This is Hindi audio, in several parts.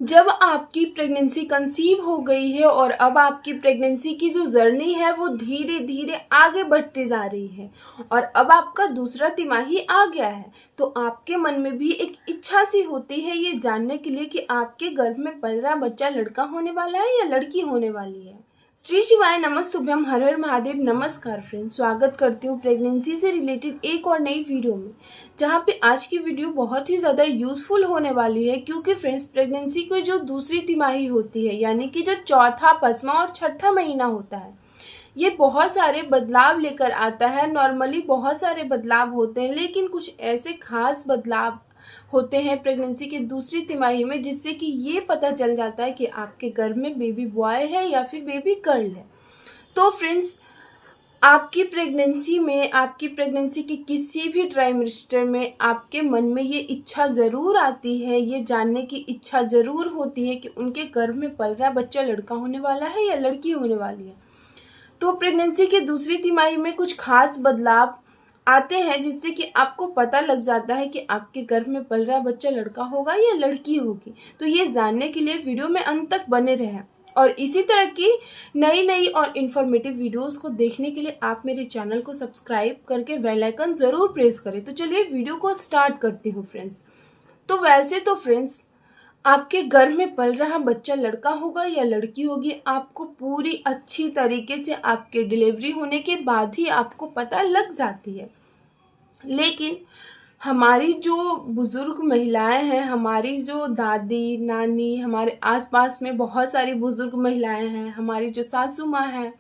जब आपकी प्रेगनेंसी कंसीव हो गई है और अब आपकी प्रेगनेंसी की जो जर्नी है वो धीरे धीरे आगे बढ़ती जा रही है और अब आपका दूसरा तिमाही आ गया है, तो आपके मन में भी एक इच्छा सी होती है ये जानने के लिए कि आपके गर्भ में पल रहा बच्चा लड़का होने वाला है या लड़की होने वाली है। श्री शिवाय नमस्तुभ्यम, हर हर महादेव। नमस्कार फ्रेंड्स, स्वागत करती हूँ प्रेगनेंसी से रिलेटेड एक और नई वीडियो में, जहाँ पे आज की वीडियो बहुत ही ज़्यादा यूज़फुल होने वाली है। क्योंकि फ्रेंड्स, प्रेगनेंसी की जो दूसरी तिमाही होती है, यानी कि जो चौथा, पांचवा और छठा महीना होता है, ये बहुत सारे बदलाव लेकर आता है। नॉर्मली बहुत सारे बदलाव होते हैं, लेकिन कुछ ऐसे खास बदलाव होते हैं प्रेगनेंसी की दूसरी तिमाही में, जिससे कि ये पता चल जाता है कि आपके गर्भ में बेबी बॉय है या फिर बेबी गर्ल है। तो फ्रेंड्स, आपकी प्रेगनेंसी के किसी भी ट्राइमेस्टर में आपके मन में ये इच्छा ज़रूर आती है, ये जानने की इच्छा ज़रूर होती है कि उनके गर्भ में पल रहा बच्चा लड़का होने वाला है या लड़की होने वाली है। तो प्रेगनेंसी की दूसरी तिमाही में कुछ खास बदलाव आते हैं, जिससे कि आपको पता लग जाता है कि आपके गर्भ में पल रहा बच्चा लड़का होगा या लड़की होगी। तो ये जानने के लिए वीडियो में अंत तक बने रहें और इसी तरह की नई नई और इन्फॉर्मेटिव वीडियोस को देखने के लिए आप मेरे चैनल को सब्सक्राइब करके बेल आइकन ज़रूर प्रेस करें। तो चलिए वीडियो को स्टार्ट करती हूँ फ्रेंड्स। तो वैसे तो फ्रेंड्स, आपके गर्भ में पल रहा बच्चा लड़का होगा या लड़की होगी, आपको पूरी अच्छी तरीके से आपके डिलीवरी होने के बाद ही आपको पता लग जाती है। लेकिन हमारी जो बुज़ुर्ग महिलाएं हैं, हमारी जो दादी नानी, हमारे आसपास में बहुत सारी बुज़ुर्ग महिलाएं हैं, हमारी जो सासू माँ हैं,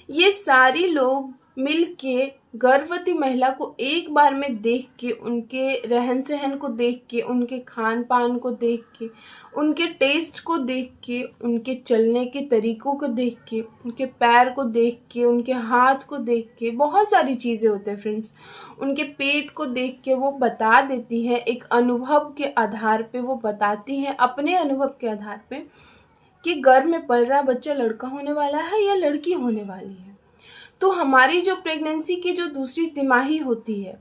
ये सारी लोग मिल के गर्भवती महिला को एक बार में देख के, उनके रहन सहन को देख के, उनके खान पान को देख के, उनके टेस्ट को देख के, उनके चलने के तरीक़ों को देख के, उनके पैर को देख के, उनके हाथ को देख के, बहुत सारी चीज़ें होते हैं फ्रेंड्स, उनके पेट को देख के वो बता देती हैं। एक अनुभव के आधार पे वो बताती हैं, अपने अनुभव के आधार पे, कि गर्भ में पल रहा बच्चा लड़का होने वाला है या लड़की होने वाली है। तो हमारी जो प्रेगनेंसी की जो दूसरी तिमाही होती है,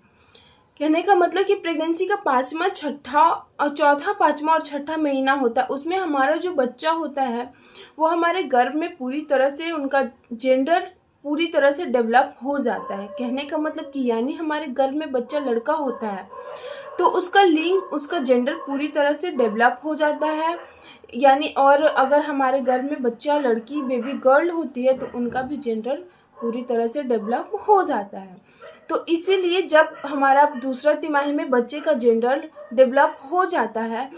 कहने का मतलब कि प्रेगनेंसी का पाँचवा, छठा और चौथा, पाँचवा और छठा महीना होता है, उसमें हमारा जो बच्चा होता है वो हमारे गर्भ में पूरी तरह से, उनका जेंडर पूरी तरह से डेवलप हो जाता है। कहने का मतलब कि यानी हमारे गर्भ में बच्चा लड़का होता है तो उसका लिंग, उसका जेंडर पूरी तरह से डेवलप हो जाता है। यानी और अगर हमारे गर्भ में बच्चा लड़की, बेबी गर्ल होती है, तो उनका भी जेंडर पूरी तरह से डेवलप हो जाता है। तो इसीलिए जब हमारा दूसरा तिमाही में बच्चे का जेंडर डेवलप हो जाता है,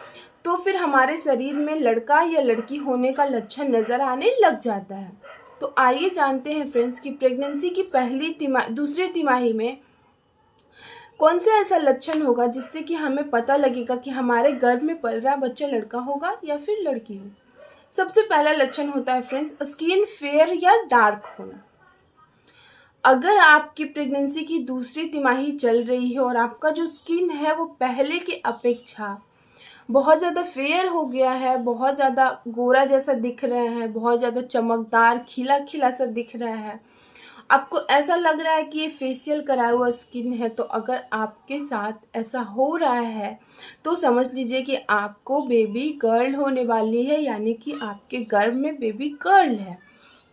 तो फिर हमारे शरीर में लड़का या लड़की होने का लक्षण नज़र आने लग जाता है। तो आइए जानते हैं फ्रेंड्स कि प्रेगनेंसी की दूसरी तिमाही में कौन सा ऐसा लक्षण होगा जिससे कि हमें पता लगेगा कि हमारे गर्भ में पल रहा बच्चा लड़का होगा या फिर लड़की हो। सबसे पहला लक्षण होता है फ्रेंड्स, स्किन फेयर या डार्क होना। अगर आपकी प्रेगनेंसी की दूसरी तिमाही चल रही है और आपका जो स्किन है वो पहले की अपेक्षा बहुत ज़्यादा फेयर हो गया है, बहुत ज़्यादा गोरा जैसा दिख रहा है, बहुत ज़्यादा चमकदार खिला खिला सा दिख रहा है, आपको ऐसा लग रहा है कि ये फेशियल कराया हुआ स्किन है, तो अगर आपके साथ ऐसा हो रहा है तो समझ लीजिए कि आपको बेबी गर्ल होने वाली है, यानी कि आपके गर्भ में बेबी गर्ल है।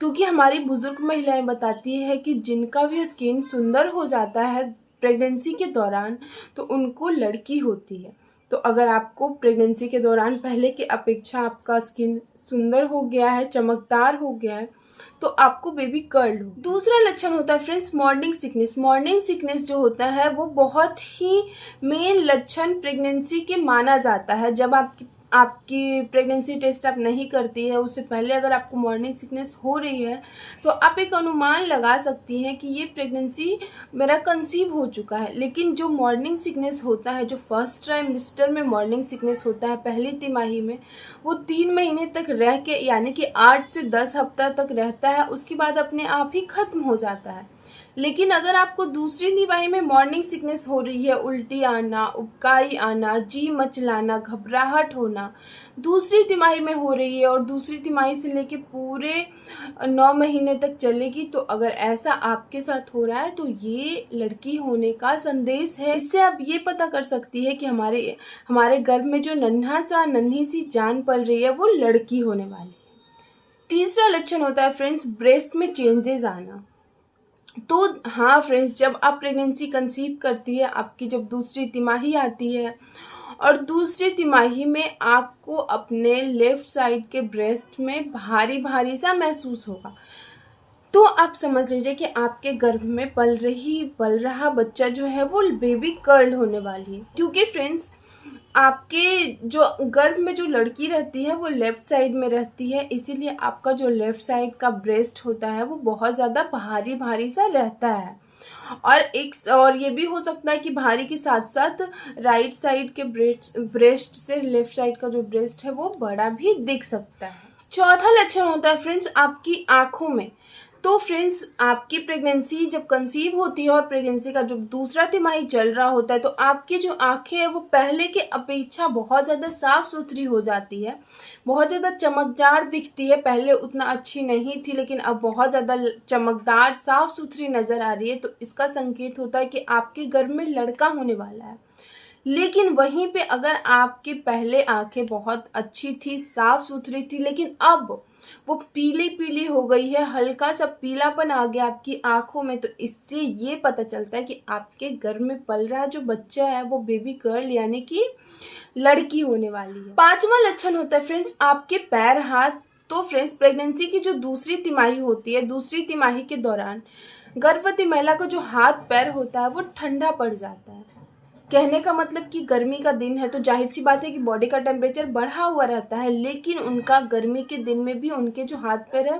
क्योंकि हमारी बुजुर्ग महिलाएं बताती है कि जिनका भी स्किन सुंदर हो जाता है प्रेगनेंसी के दौरान, तो उनको लड़की होती है। तो अगर आपको प्रेगनेंसी के दौरान पहले की अपेक्षा आपका स्किन सुंदर हो गया है, चमकदार हो गया है, तो आपको बेबी गर्ल हो। दूसरा लक्षण होता है friends, morning sickness. Morning sickness जो होता है वो बहुत ही मेन लक्षण प्रेगनेंसी के माना जाता है। जब आपकी प्रेगनेंसी टेस्ट आप नहीं करती है, उससे पहले अगर आपको मॉर्निंग सिकनेस हो रही है, तो आप एक अनुमान लगा सकती हैं कि ये प्रेगनेंसी मेरा कंसीव हो चुका है। लेकिन जो मॉर्निंग सिकनेस होता है, जो फर्स्ट ट्राइमेस्टर में मॉर्निंग सिकनेस होता है पहली तिमाही में, वो 3 महीने तक रह के, यानी कि 8 से 10 हफ्ता तक रहता है, उसके बाद अपने आप ही खत्म हो जाता है। लेकिन अगर आपको दूसरी तिमाही में मॉर्निंग सिकनेस हो रही है, उल्टी आना, उबकाई आना, जी मचलाना, घबराहट होना, दूसरी तिमाही में हो रही है और दूसरी तिमाही से लेके पूरे 9 महीने तक चलेगी, तो अगर ऐसा आपके साथ हो रहा है तो ये लड़की होने का संदेश है। इससे आप ये पता कर सकती है कि हमारे गर्भ में जो नन्ही सी जान पल रही है वो लड़की होने वाली है। तीसरा लक्षण होता है फ्रेंड्स, ब्रेस्ट में चेंजेस आना। तो हाँ फ्रेंड्स, जब आप प्रेगनेंसी कंसीव करती है, आपकी जब दूसरी तिमाही आती है और दूसरी तिमाही में आपको अपने लेफ्ट साइड के ब्रेस्ट में भारी भारी सा महसूस होगा, तो आप समझ लीजिए कि आपके गर्भ में पल रहा बच्चा जो है वो बेबी गर्ल होने वाली है। क्योंकि फ्रेंड्स, आपके जो गर्भ में जो लड़की रहती है वो लेफ्ट साइड में रहती है, इसीलिए आपका जो लेफ्ट साइड का ब्रेस्ट होता है वो बहुत ज़्यादा भारी भारी सा रहता है। और ये भी हो सकता है कि भारी के साथ साथ राइट साइड के ब्रेस्ट से लेफ्ट साइड का जो ब्रेस्ट है वो बड़ा भी दिख सकता है। चौथा लक्षण होता है फ्रेंड्स, आपकी आँखों में। तो फ्रेंड्स, आपकी प्रेगनेंसी जब कंसीव होती है और प्रेगनेंसी का जो दूसरा तिमाही चल रहा होता है, तो आपकी जो आंखें हैं वो पहले के अपेक्षा बहुत ज़्यादा साफ सुथरी हो जाती है, बहुत ज़्यादा चमकदार दिखती है। पहले उतना अच्छी नहीं थी, लेकिन अब बहुत ज़्यादा चमकदार साफ सुथरी नज़र आ रही है। तो इसका संकेत होता है कि आपके गर्भ में लड़का होने वाला है। लेकिन वहीं पे अगर आपकी पहले आंखें बहुत अच्छी थी, साफ सुथरी थी, लेकिन अब वो पीली पीली हो गई है, हल्का सा पीलापन आ गया आपकी आंखों में, तो इससे ये पता चलता है कि आपके गर्भ में पल रहा जो बच्चा है वो बेबी गर्ल यानी कि लड़की होने वाली है। पांचवा लक्षण होता है फ्रेंड्स, आपके पैर हाथ। तो फ्रेंड्स, प्रेगनेंसी की जो दूसरी तिमाही होती है, दूसरी तिमाही के दौरान गर्भवती महिला का जो हाथ पैर होता है वो ठंडा पड़ जाता है। कहने का मतलब कि गर्मी का दिन है तो जाहिर सी बात है कि बॉडी का टेम्परेचर बढ़ा हुआ रहता है, लेकिन उनका गर्मी के दिन में भी उनके जो हाथ पैर है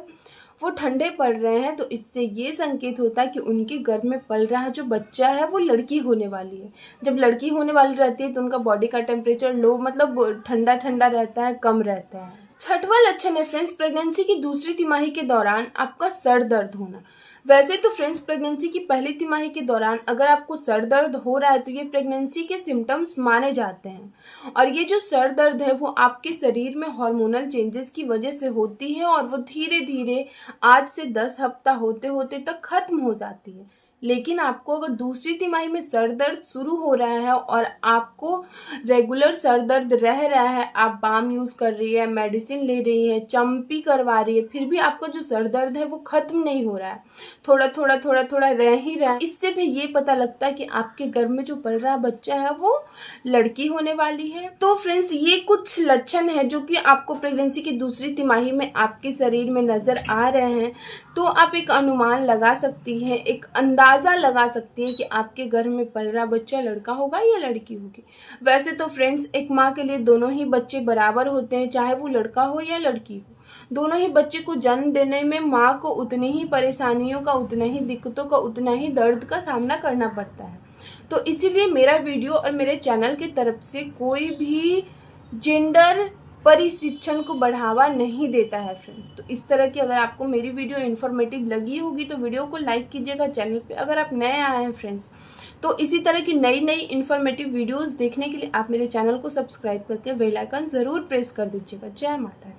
वो ठंडे पड़ रहे हैं। तो इससे ये संकेत होता है कि उनके गर्भ में पल रहा जो बच्चा है वो लड़की होने वाली है। जब लड़की होने वाली रहती है तो उनका बॉडी का टेम्परेचर लो मतलब ठंडा ठंडा रहता है, कम रहता है। छठवां लक्षण है फ्रेंड्स, प्रेगनेंसी की दूसरी तिमाही के दौरान आपका सर दर्द होना। वैसे तो फ्रेंड्स, प्रेगनेंसी की पहली तिमाही के दौरान अगर आपको सर दर्द हो रहा है तो ये प्रेगनेंसी के सिम्टम्स माने जाते हैं। और ये जो सर दर्द है वो आपके शरीर में हार्मोनल चेंजेस की वजह से होती है और वो धीरे धीरे 8 से 10 हफ्ता होते होते तक खत्म हो जाती है। लेकिन आपको अगर दूसरी तिमाही में सर दर्द शुरू हो रहा है और आपको रेगुलर सर दर्द रह रहा है, आप बाम यूज़ कर रही है, मेडिसिन ले रही है, चंपी करवा रही है, फिर भी आपका जो सर दर्द है वो खत्म नहीं हो रहा है, थोड़ा थोड़ा रह ही रहा है, इससे भी ये पता लगता है कि आपके गर्भ में जो पल रहा बच्चा है वो लड़की होने वाली है। तो फ्रेंड्स, ये कुछ लक्षण है जो कि आपको प्रेगनेंसी की दूसरी तिमाही में आपके शरीर में नजर आ रहे हैं। तो आप एक अनुमान लगा सकती हैं, एक अंदाज़ा लगा सकती हैं कि आपके गर्भ में पल रहा बच्चा लड़का होगा या लड़की होगी। वैसे तो फ्रेंड्स, एक माँ के लिए दोनों ही बच्चे बराबर होते हैं, चाहे वो लड़का हो या लड़की हो। दोनों ही बच्चे को जन्म देने में माँ को उतनी ही परेशानियों का, उतना ही दिक्कतों का, उतना ही दर्द का सामना करना पड़ता है। तो इसीलिए मेरा वीडियो और मेरे चैनल की तरफ से कोई भी जेंडर परिशिक्षण को बढ़ावा नहीं देता है फ्रेंड्स। तो इस तरह की अगर आपको मेरी वीडियो इन्फॉर्मेटिव लगी होगी तो वीडियो को लाइक कीजिएगा। चैनल पे अगर आप नए आए हैं फ्रेंड्स तो इसी तरह की नई इन्फॉर्मेटिव वीडियोस देखने के लिए आप मेरे चैनल को सब्सक्राइब करके बेल आइकन ज़रूर प्रेस कर दीजिएगा। जय माता दी।